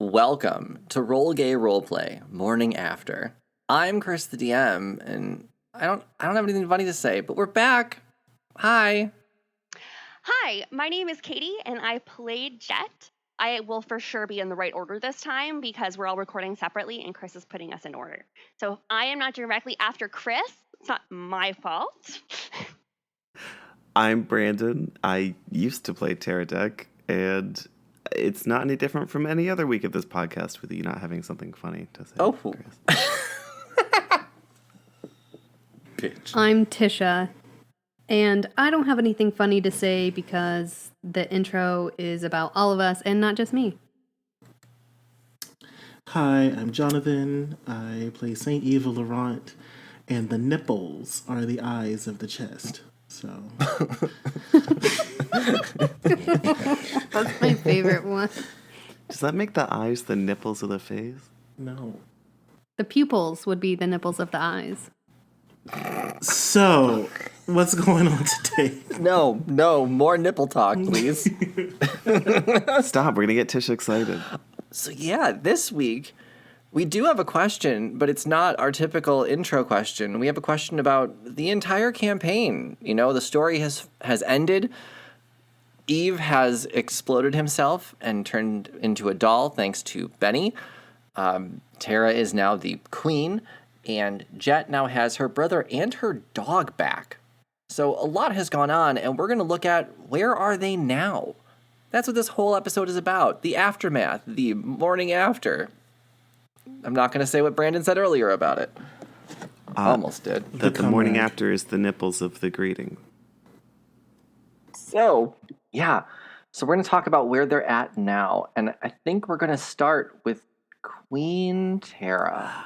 welcome to Roll Gay Roleplay Morning After. I'm Chris the DM, and I don't have anything funny to say, but we're back. Hi. Hi, my name is Katie, and I played Jet. I will for sure be in the right order this time because we're all recording separately, and Chris is putting us in order. So if I am not directly after Chris, it's not my fault. I'm Brandon. I used to play Terradec, and it's not any different from any other week of this podcast with you not having something funny to say. Oh. Chris. Bitch. I'm Tisha, and I don't have anything funny to say because the intro is about all of us and not just me. Hi, I'm Jonathan. I play Saint Eva Laurent, and the nipples are the eyes of the chest. So That's my favorite one. Does that make the eyes the nipples of the face? no. The pupils would be the nipples of the eyes. So what's going on today? No, more nipple talk, please. Stop, we're going to get Tisha excited. So yeah, this week we do have a question, but it's not our typical intro question. We have a question about the entire campaign. You know, the story has ended. Eve has exploded himself and turned into a doll thanks to Benny. Tara is now the queen, and Jet now has her brother and her dog back. So a lot has gone on, and we're going to look at where are they now? That's what this whole episode is about. The aftermath, the morning after. I'm not going to say what Brandon said earlier about it. Almost did. That the morning after is the nipples of the greeting. So, yeah. So we're going to talk about where they're at now. And I think we're going to start with Queen Tara.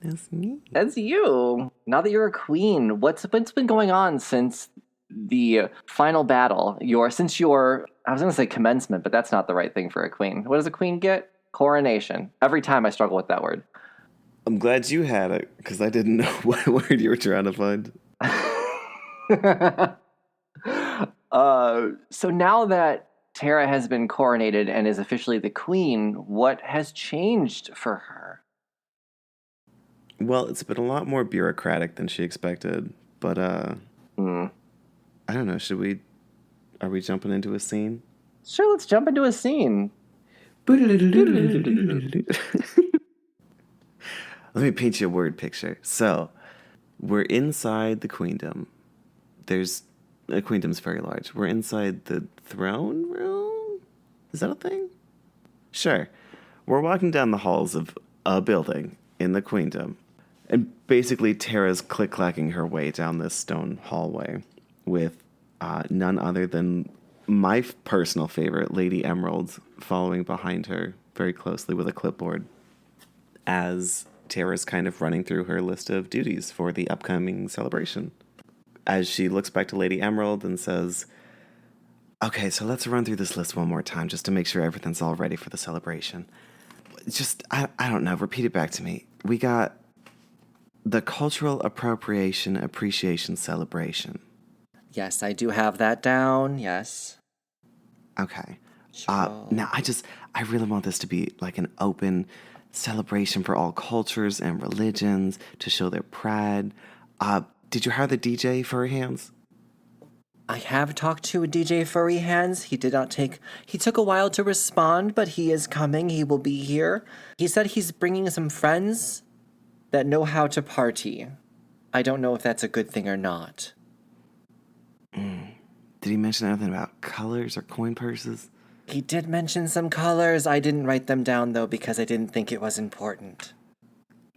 That's me. That's you. Now that you're a queen, what's been going on since the final battle? I was going to say commencement, but that's not the right thing for a queen. What does a queen get? Coronation. Every time I struggle with that word. I'm glad you had it, because I didn't know what word you were trying to find. So now that Tara has been coronated and is officially the queen, what has changed for her? Well, it's been a lot more bureaucratic than she expected, but I don't know, are we jumping into a scene? Sure, let's jump into a scene. Let me paint you a word picture. So, we're inside the queendom. The queendom's very large. We're inside the throne room? Is that a thing? Sure. We're walking down the halls of a building in the queendom. And basically, Tara's click-clacking her way down this stone hallway with none other than my personal favorite, Lady Emerald, following behind her very closely with a clipboard as Tara's kind of running through her list of duties for the upcoming celebration. As she looks back to Lady Emerald and says, okay, so let's run through this list one more time just to make sure everything's all ready for the celebration. Just, I don't know, repeat it back to me. We got the Cultural Appreciation Celebration. Yes, I do have that down, yes. Okay. Sure. Now, I really want this to be like an open celebration for all cultures and religions to show their pride. Did you hire the DJ Furry Hands? I have talked to a DJ Furry Hands. He took a while to respond, but he is coming. He will be here. He said he's bringing some friends that know how to party. I don't know if that's a good thing or not. Did he mention anything about colors or coin purses? He did mention some colors. I didn't write them down, though, because I didn't think it was important.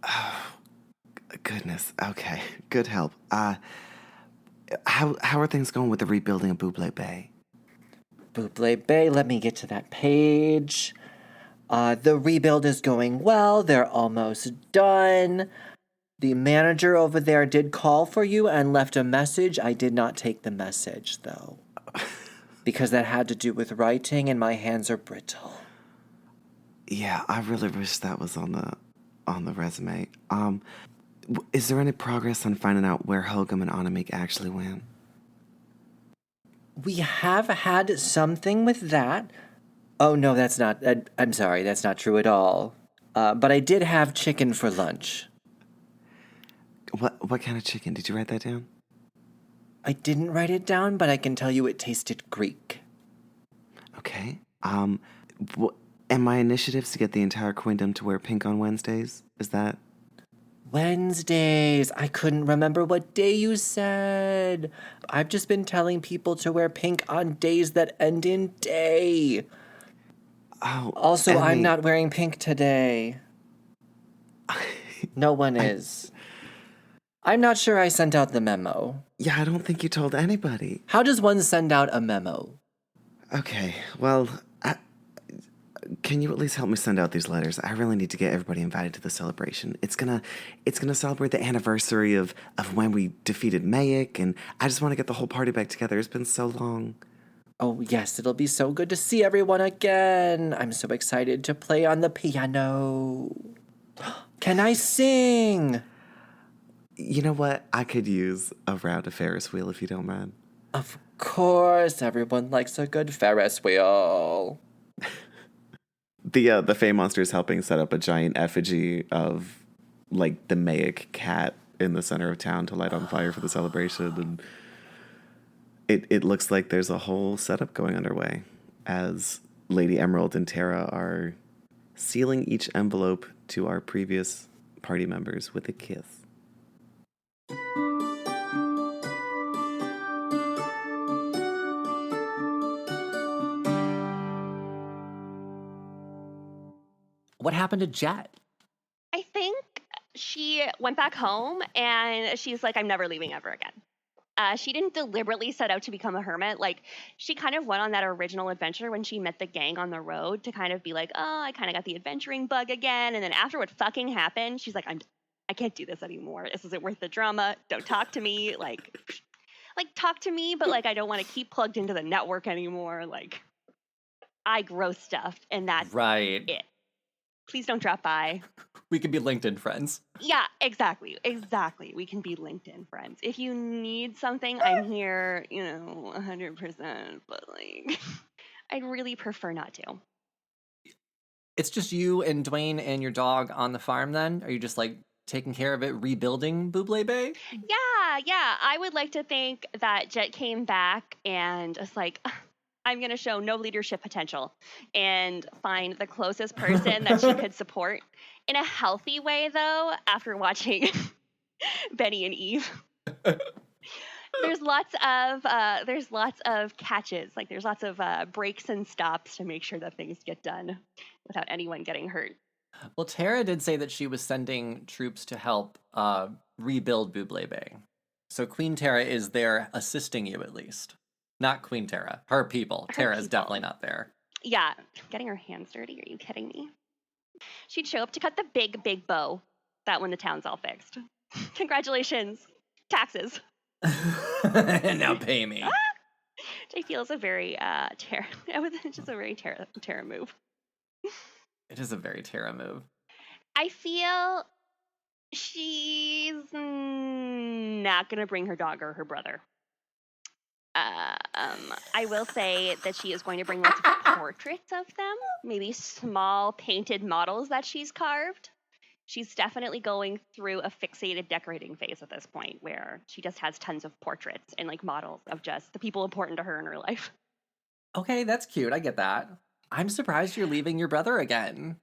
Oh, goodness. Okay. Good help. How are things going with the rebuilding of Buble Bay? Buble Bay, let me get to that page. The rebuild is going well. They're almost done. The manager over there did call for you and left a message. I did not take the message, though, because that had to do with writing, and my hands are brittle. Yeah, I really wish that was on the resume. Is there any progress on finding out where Hogum and Anamik actually went? We have had something with that. Oh, no, that's not. I'm sorry, that's not true at all. But I did have chicken for lunch. What kind of chicken? Did you write that down? I didn't write it down, but I can tell you it tasted Greek. Okay. And my initiatives to get the entire queendom to wear pink on Wednesdays? Is that... Wednesdays. I couldn't remember what day you said. I've just been telling people to wear pink on days that end in day. Oh, Also, I'm Emmy. not wearing pink today. No one is. I'm not sure I sent out the memo. Yeah, I don't think you told anybody. How does one send out a memo? Okay, well, can you at least help me send out these letters? I really need to get everybody invited to the celebration. It's gonna celebrate the anniversary of when we defeated Mayek, and I just want to get the whole party back together. It's been so long. Oh, yes, it'll be so good to see everyone again. I'm so excited to play on the piano. Can I sing? You know what? I could use a round of Ferris wheel if you don't mind. Of course, everyone likes a good Ferris wheel. The Fey Monster is helping set up a giant effigy of, like, the Mayek cat in the center of town to light on fire for the celebration, and it looks like there's a whole setup going underway as Lady Emerald and Tara are sealing each envelope to our previous party members with a kiss. What happened to Jet? I think she went back home and she's like, I'm never leaving ever again. She didn't deliberately set out to become a hermit. Like, she kind of went on that original adventure when she met the gang on the road to kind of be like, oh, I kind of got the adventuring bug again. And then after what fucking happened, she's like, I can't do this anymore. This isn't worth the drama. Don't talk to me. Like talk to me, but like I don't want to keep plugged into the network anymore. Like, I grow stuff, and that's Right. it. Please don't drop by. We could be LinkedIn friends. Yeah, exactly. We can be LinkedIn friends. If you need something, I'm here, 100%, but like, I'd really prefer not to. It's just you and Dwayne and your dog on the farm then? Are you just like taking care of it, rebuilding Buble Bay? Yeah. I would like to think that Jet came back and it's like, I'm going to show no leadership potential and find the closest person that she could support in a healthy way, though, after watching Benny and Eve. There's lots of catches, like there's lots of breaks and stops to make sure that things get done without anyone getting hurt. Well, Tara did say that she was sending troops to help rebuild Buble Bay. So Queen Tara is there assisting you at least. Not Queen Tara. Her people. Tara's definitely not there. Yeah. Getting her hands dirty? Are you kidding me? She'd show up to cut the big bow. That when the town's all fixed. Congratulations. Taxes. And now pay me. Which I feel is a very Tara. It's just a very Tara move. It is a very Tara move. I feel she's not going to bring her dog or her brother. I will say that she is going to bring lots of portraits of them, maybe small painted models that she's carved. She's definitely going through a fixated decorating phase at this point where she just has tons of portraits and like models of just the people important to her in her life. Okay, that's cute. I get that. I'm surprised you're leaving your brother again.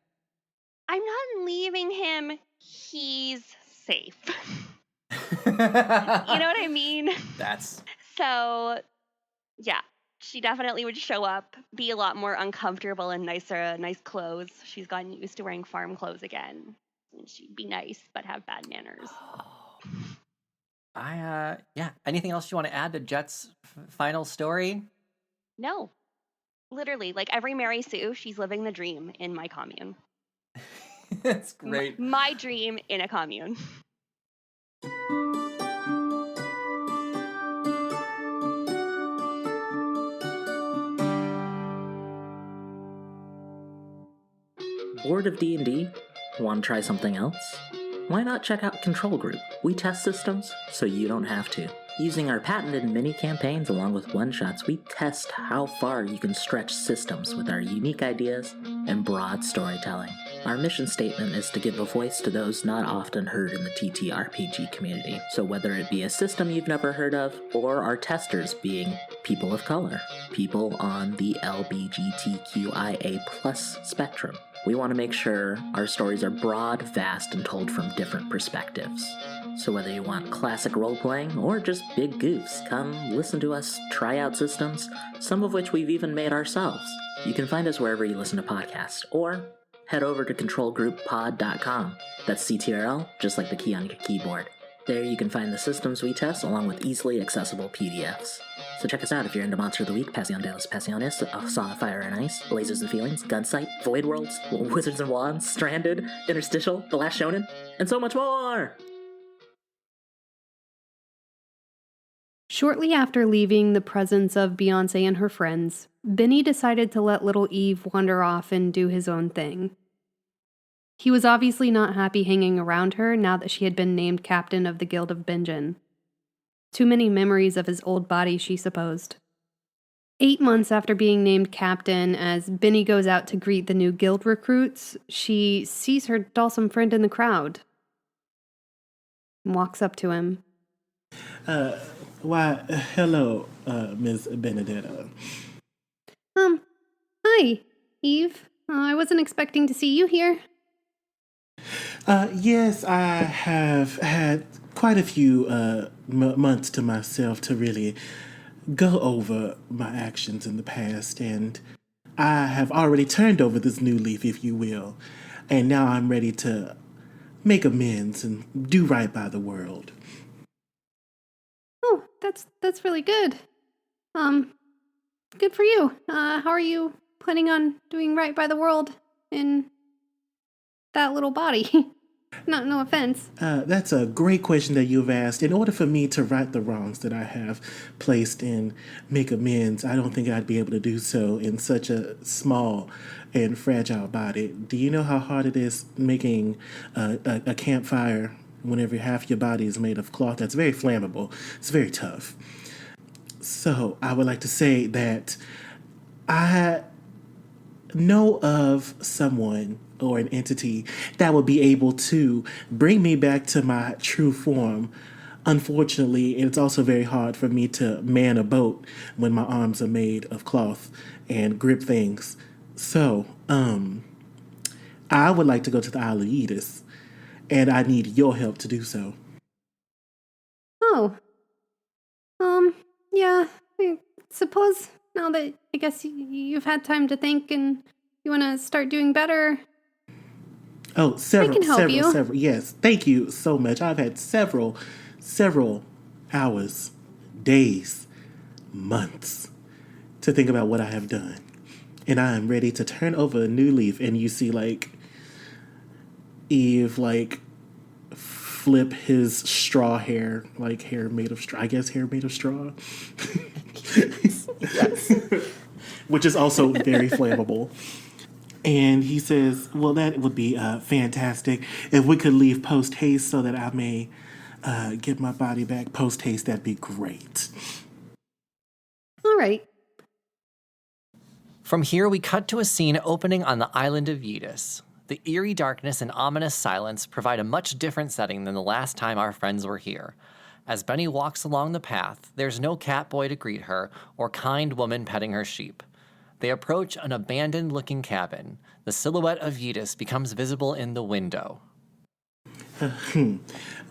I'm not leaving him. He's safe. You know what I mean? That's... So, yeah, she definitely would show up, be a lot more uncomfortable in nice clothes. She's gotten used to wearing farm clothes again. And she'd be nice, but have bad manners. Yeah. Anything else you want to add to Jet's final story? No. Literally, like every Mary Sue, she's living the dream in my commune. That's great. My dream in a commune. Bored of D&D? Want to try something else? why not check out Control Group? We test systems so you don't have to. Using our patented mini campaigns along with one-shots, we test how far you can stretch systems with our unique ideas and broad storytelling. Our mission statement is to give a voice to those not often heard in the TTRPG community. So whether it be a system you've never heard of, or our testers being people of color, people on the LGBTQIA+ spectrum, we want to make sure our stories are broad, vast, and told from different perspectives. So whether you want classic role-playing or just big goofs, come listen to us try out systems, some of which we've even made ourselves. You can find us wherever you listen to podcasts, or head over to controlgrouppod.com. That's CTRL, just like the key on your keyboard. There you can find the systems we test along with easily accessible PDFs. So check us out if you're into Monster of the Week, Passion de los Pasiones, A Song of Fire and Ice, Lasers and Feelings, Gunsight, Void Worlds, Wizards and Wands, Stranded, Interstitial, The Last Shonen, and so much more! Shortly after leaving the presence of Beyoncé and her friends, Benny decided to let little Eve wander off and do his own thing. He was obviously not happy hanging around her now that she had been named captain of the Guild of Benjen. Too many memories of his old body, she supposed. 8 months after being named captain, as Benny goes out to greet the new guild recruits, she sees her Dalsum friend in the crowd and walks up to him. Why, hello, Ms. Benedetta. Hi, Eve. I wasn't expecting to see you here. Yes, I have had quite a few months to myself to really go over my actions in the past, and I have already turned over this new leaf, if you will, and now I'm ready to make amends and do right by the world. Oh, that's really good. Good for you. How are you planning on doing right by the world in that little body? No offense. That's a great question that you've asked. In order for me to right the wrongs that I have placed and make amends, I don't think I'd be able to do so in such a small and fragile body. Do you know how hard it is making a campfire whenever half your body is made of cloth? That's very flammable. It's very tough. So I would like to say that I know of someone or an entity that would be able to bring me back to my true form. Unfortunately, it's also very hard for me to man a boat when my arms are made of cloth and grip things. So, I would like to go to the Isle of Edis, and I need your help to do so. Oh. Yeah, I suppose now that I guess you've had time to think and you want to start doing better. Oh, several. Yes, thank you so much. I've had several hours, days, months to think about what I have done. And I am ready to turn over a new leaf. And you see, Eve, flip his straw hair, hair made of straw. I guess hair made of straw. Yes. Which is also very flammable. And he says, well, that would be fantastic. If we could leave post-haste so that I may get my body back post-haste, that'd be great. All right. From here, we cut to a scene opening on the island of Yidis. The eerie darkness and ominous silence provide a much different setting than the last time our friends were here. As Benny walks along the path, there's no catboy to greet her or kind woman petting her sheep. They approach an abandoned-looking cabin. The silhouette of Yidis becomes visible in the window.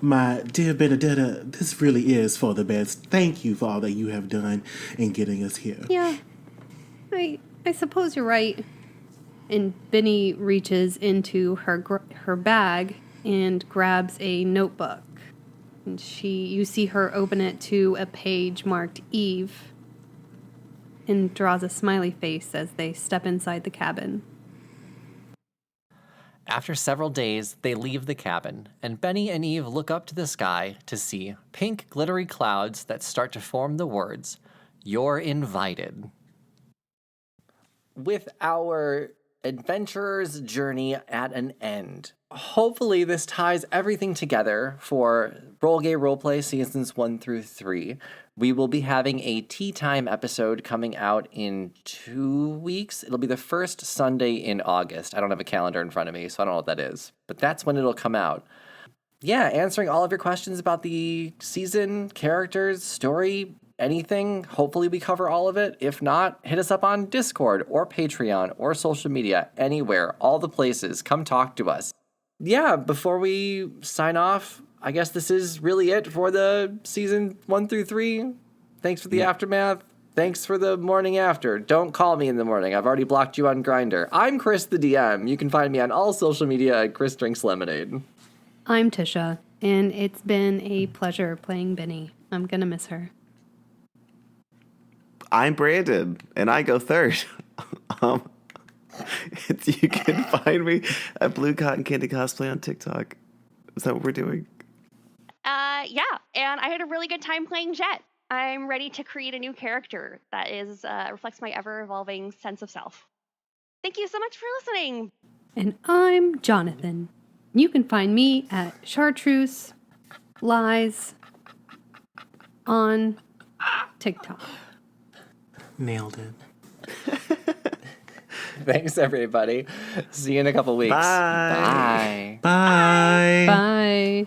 My dear Benedetta, this really is for the best. Thank you for all that you have done in getting us here. Yeah, I suppose you're right. And Benny reaches into her bag and grabs a notebook. And you see her open it to a page marked Eve and draws a smiley face as they step inside the cabin. After several days, they leave the cabin, and Benny and Eve look up to the sky to see pink glittery clouds that start to form the words, "You're invited." With our adventurer's journey at an end. Hopefully, this ties everything together for Roll Gay Roleplay Seasons 1 through 3. We will be having a tea time episode coming out in 2 weeks. It'll be the first Sunday in August. I don't have a calendar in front of me, so I don't know what that is. But that's when it'll come out. Yeah, answering all of your questions about the season, characters, story, anything. Hopefully we cover all of it. If not, hit us up on Discord or Patreon or social media, anywhere, all the places. Come talk to us. Yeah, before we sign off, I guess this is really it for the season 1 through 3. Thanks for the aftermath. Thanks for the morning after. Don't call me in the morning. I've already blocked you on Grindr. I'm Chris the DM. You can find me on all social media at Chris Drinks Lemonade. I'm Tisha, and it's been a pleasure playing Benny. I'm gonna miss her. I'm Brandon, and I go third. You can find me at Blue Cotton Candy Cosplay on TikTok. Is that what we're doing? Yeah, and I had a really good time playing Jet. I'm ready to create a new character that is reflects my ever-evolving sense of self. Thank you so much for listening. And I'm Jonathan. You can find me at Chartreuse Lies on TikTok. Nailed it. Thanks, everybody. See you in a couple weeks. Bye. Bye. Bye. Bye.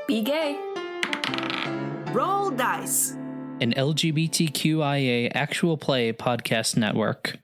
Be gay. Roll dice. An LGBTQIA actual play podcast network.